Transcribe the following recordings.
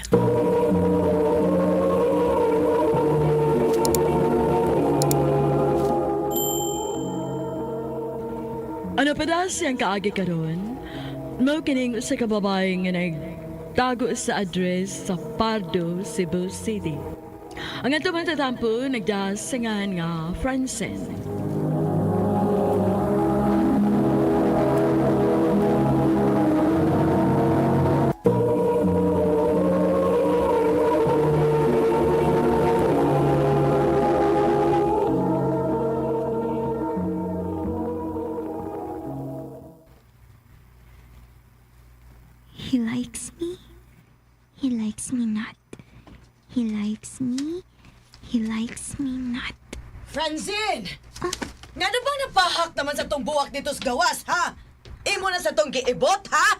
Ano pa daw siyang kaagi karon? Mao kining usa ka babae nga nagtago sa address sa Pardo, Cebu City. Ang ato man tatampo nagdasangan nga Francine. He likes me. He likes me not. He likes me. He likes me not. Francine! Nga na bang napahak naman sa tong buwak dito sa gawas, ha? Imo na sa tong giibot, ha?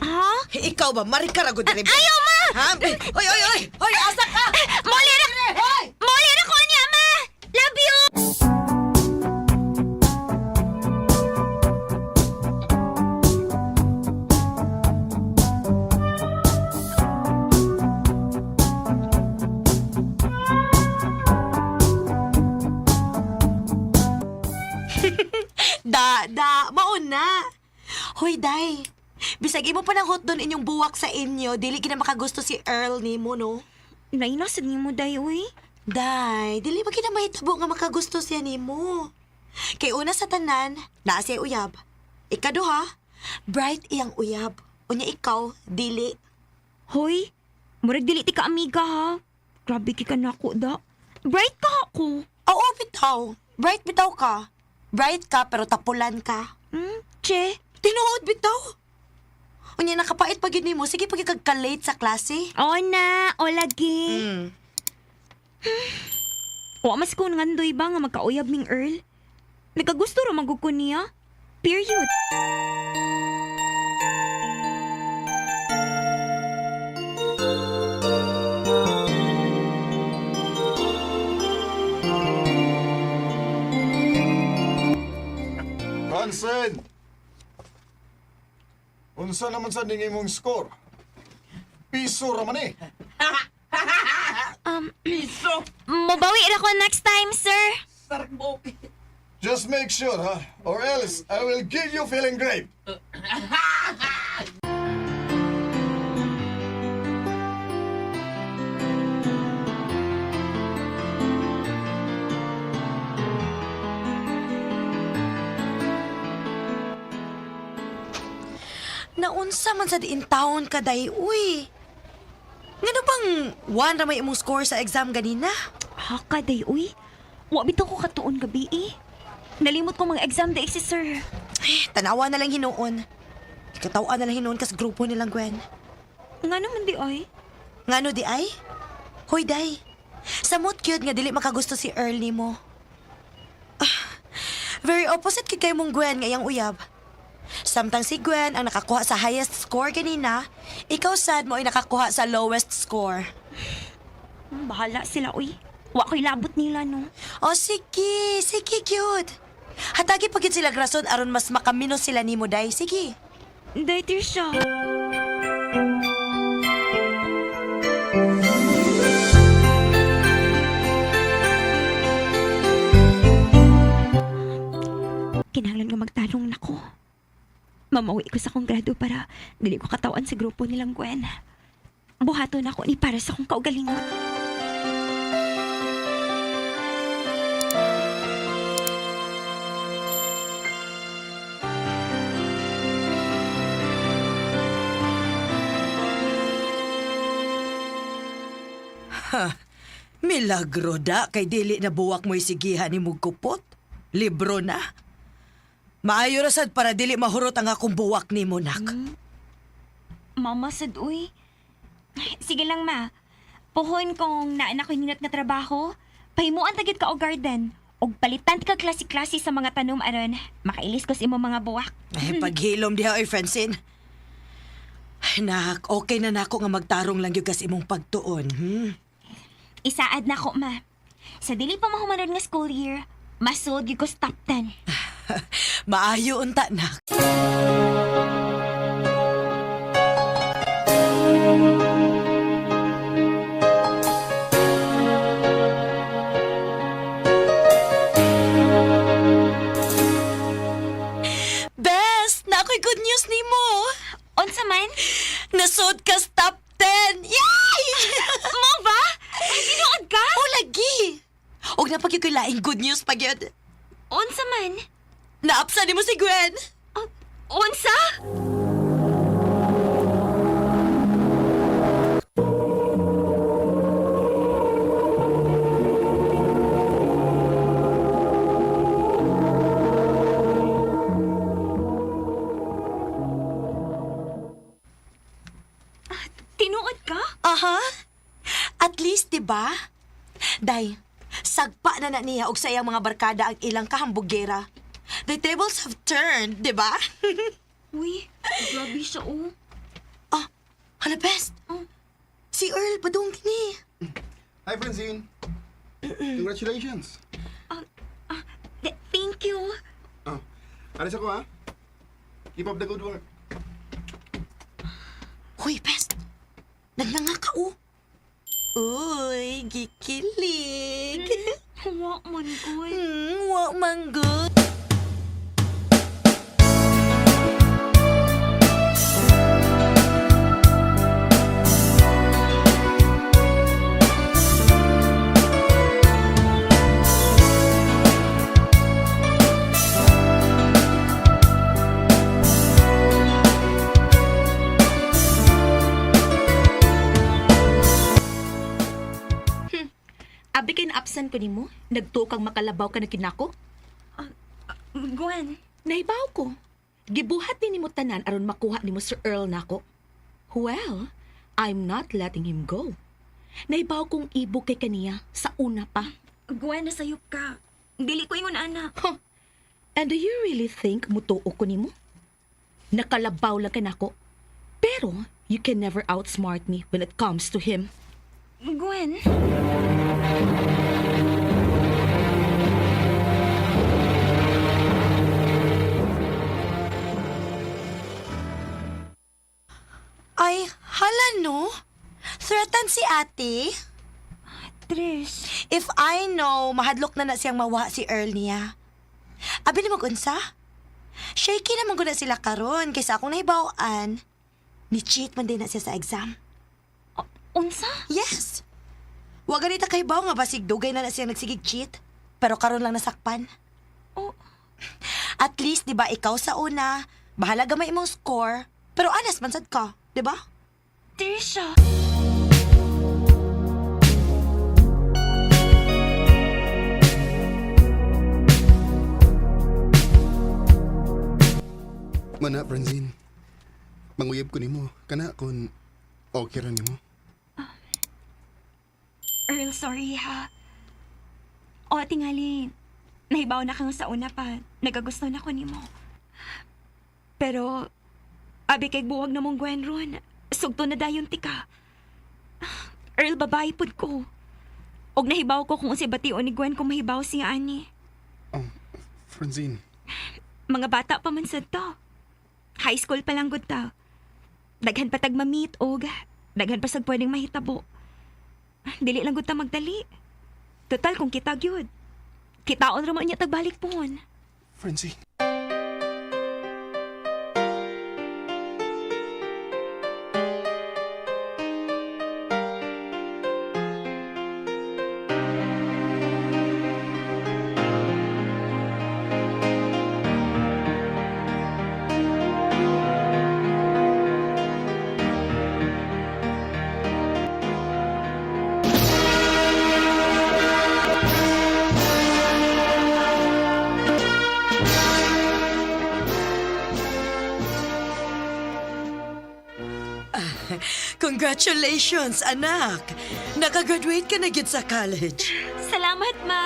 Ha? Ikaw ba, marikarago din? Ayaw, ma! Ha? Hoy, hoy, hoy! Hoy, asa ka! Muli na! Hoy! Muli na ko niya, ma! Love you! Mauna. Hoy, day. Bisag imo pa ng hotdon inyong buwak sa inyo, dili gina makagusto si Earl nimo, no? Nainasad ni mo, day, uy. Day, dili ba gina mahitabo nga makagusto siya nimo? Kay una sa tanan, naa siya uyab. Ikaduha, bright iyang uyab. Unya ikaw, dili. Hoy, murag dili ti ka amiga, ha? Grabe ki ka nako, da. Bright ka ako. Oo, bitaw. Bright bitaw ka. Bright ka, pero tapulan ka. Che? Tinuod bitaw. Unya nakapait pag yun mo, sige pag ikagka-late sa klase. O na, o lagi. O mas ko ngandoy ba nga magkauyab ning Earl? Nagkagusto ra magugko niya? Period. Hansen! Unsa naman sa ningin mong score? Piso raman eh. Mabawi ra ko next time, sir. Just make sure, ha? Or else, I will give you feeling great. Naunsa man sa diin taon ka, day, uy. Nga bang one na may imong score sa exam ganina? Haka, day, uy. Wa bitaw ko katuon gabi, eh. Nalimot ko mga exam day si sir. Tanawa na lang hinuon. Ikatawa na lang hinuon kas grupo nilang Gwen. Nga naman di, ay. Ngano di ay? Hoy, day. Samot cute nga dili makagusto si Earl nimo. Very opposite kay kay mong Gwen ngayang uyab. Samtang si Gwen ang nakakuha sa highest score kanina, ikaw sad mo ay nakakuha sa lowest score. Bahala sila, uy. Wa ko'y labot nila, no? O sige, sige cute. Hatagi pagit sila grason aron mas makaminos sila nimo, day. Sige. Day, Trisha. Kinahanglan nga magtanong na ko. Mamawi ko sa kong grado para dili ko katawan sa grupo nilang Gwen. Buhaton ako ni para sa kong kaugalingon. Milagro da kay dili na buwak mo'y sigihan ni mugkupot. Libro na. Maayo ra sad para dili mahurot ang akong buwak ni mo, nak. Mama, sad, uy. Sige lang, ma. Puhon kong naan ako ninat nga trabaho. Pahimuan tagit ka o garden. Og palitan ka klase-klase sa mga tanom aron. Makailis ko sa imo mga buwak. Ay, paghilom diha, oy, Francine. Ay, nak, okay na nako nga magtarong lang yung kas imong pagtuon. Isaad na ko, ma. Sa dili pa mahumanod nga school year, masud gyud ko sa top 10. Maayo unta, nak. Huwag na pagyod ko'y laing good news pagyod. Unsa man? Naapsa ni mo si Gwen. Unsa? Tinuod ka? Aha. At least, di ba? Day, sagpa na niya og sayang mga barkada ang ilang kahambugera. The tables have turned, di ba? Uy, grabe siya Hala, best. Si Earl, badung ni. Hi, Francine. Congratulations. Thank you. Oh, alis ako ha. Keep up the good work. Hoy, best. Nagnanga ka, oh. Uy, gikilig. Huwag man, Uy. Wa manggod. Abi kay na-absent ko nimo, nagtukang makalabaw ka na kinako. Gwen, Nahibaw ko. Gibuhat ni nimo tanan aron makuha nimo Sir Earl nako. Well, I'm not letting him go. Nahibaw kong ibo kay kaniya sa una pa. Gwen, nasayop ka. Dili ko ingon, ana. And do you really think mutuo ko nimo? Nakalabaw lang ka nako. Pero you can never outsmart me when it comes to him. Gwen, Ay, hala no. Threaten si ate. Trish. If I know, mahadlok na siyang mawa si Earl niya. Abi ni mag-unsa? Shaky naman ko na sila karon kaysa akong nahibawaan. Ni-cheat man din na siya sa exam. Unsa? Yes. Wa ganita kahibaw nga basig dugay na siyang nagsigig cheat. Pero karon lang nasakpan. Oh. At least, di ba, ikaw sa una, bahala gamay imong score, pero honest man sad ka, di ba? Trisha. Mana, Francine. Manguyab ko nimo. Kana kung okay ra nimo. Earl, sorry ha. O, tingali. Nahibaw na kang sa una pa. Nagagusto na ko nimo. Pero, abi kay buwag na mong Gwen ron. Sugto na dayon tika. Earl, babae pud ko. Og nahibaw ko kung unsay bation ni Gwen kung mahibaw siya ani. Oh, Francine. Mga bata pa man sad to. High school pa lang gud ta. Daghan pa tag ma-meet og daghan pa sad pwedeng mahitabo. Dili lang gud ta magdali. Total kung kita gyud. Kitaon ra man niya tagbalik pohon. Francine. Congratulations, anak! Nakagraduate ka na gid sa college. Salamat, ma.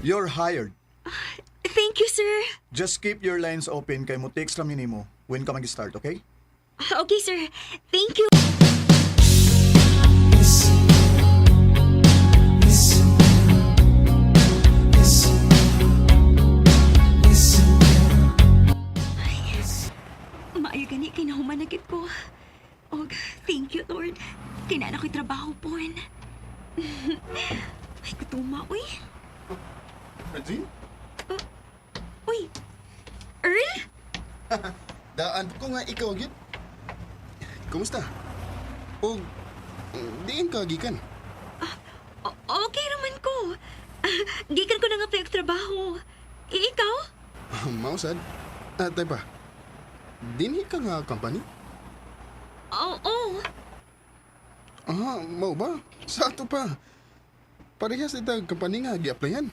You're hired. Thank you, sir. Just keep your lines open kay mo text lang nimo when ka mag-start, okay? Okay, sir. Thank you. Uy, Francine? uy. Earl? Daan ko nga ikaw, Gid. Kumusta? O, diin ka gikan. Okay naman ko. Gikan ko na nga pa yung trabaho. Ikaw? Mausad. Tay pa. Dinhi ka nga company? Oo. Mau ba? Sa ato pa. Parehas ita company nga gi-applyan.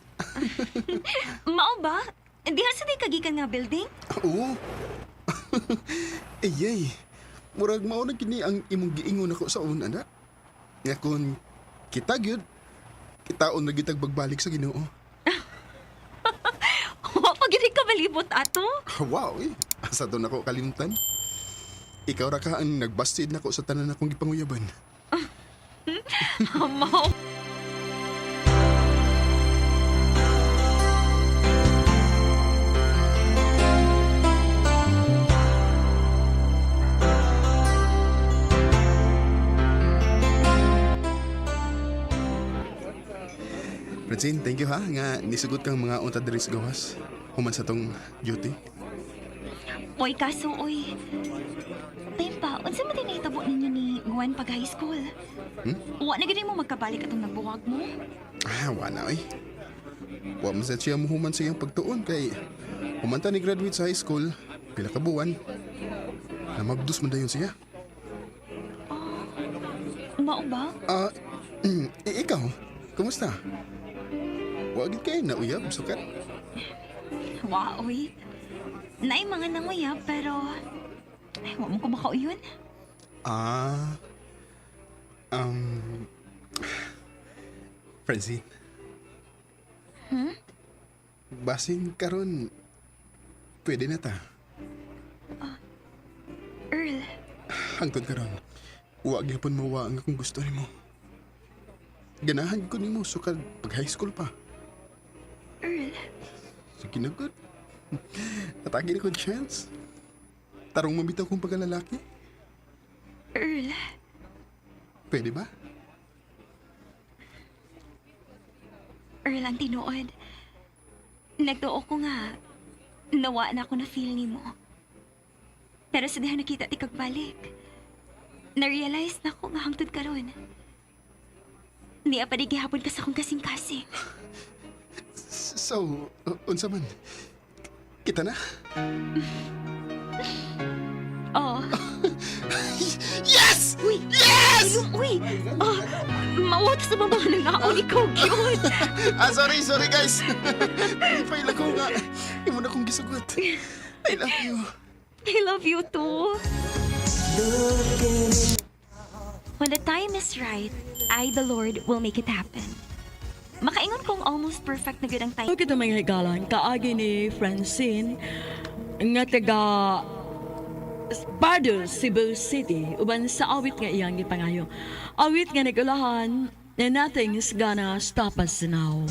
Mao ba? Diha sa di kagikan nga building? Oo. Ayay. Murag mao na kini ang imong giingon ako sa una na. Nga kun kita gyud kitaon na gitag bagbalik sa Ginoo. Pag hindi ka malibot ato? Wow, asa doon ako kalimutan. Ikaw ra ka ang nagbasted nako sa tanan akong gipanguyaban. Mao. Francine, thank you ha nga nisugot kang mga unta diri sa gawas. Human sa tong duty. Uy, kaso, uy. Tempa, unsa man din nahitabo ninyo ni Gwen pag high school? Wa na gani mo magkabalik atong nagbuwag mo? Wala oy. Wa man sa siya muhuman sa iyang pagtuon kay humanta ni graduate sa high school, pila ka buwan. Namagdus man dayon siya. Mao ba? Ikaw, kumusta? Wagid kay na uyab sukat. Wa, uy. Naay mga nanguya, pero... Ay, wa mo ko makauyon. Francine. Basin karon pwede na ta. Earl, Hangtod karon. Wa gyapon mawa ang akong gusto nimo. Ganahan ko nimo sukad pag high school pa. Earl. Sige na good. Atagi na ko chance. Tarong mamitaw kong pagkalalaki. Earl. Pwede ba? Earl, ang tinuod. Nagtuo ko nga, nawa na ako na feel ni mo. Pero sa diha nakita ti kagbalik, na-realize na ko nga hangtod karon. Niya pa di gihapon ka sa akong kasing-kasing. So, unsa man? Kita na? Oh. Yes! Uy! Yes! Uy! Oh, mawat sa mga nangaon ikaw, cute! Sorry guys. Ipaila ko nga. Imo na kong gisugot. I love you. I love you too. When the time is right, I, the Lord, will make it happen. Makaingon kong almost perfect na good ang time. So kita mga higalan, kaagi ni Francine nga taga Pardo, Cebu City, uban sa awit nga iyang gipangayo. Awit nga nagulahan na nothing's gonna stop us now.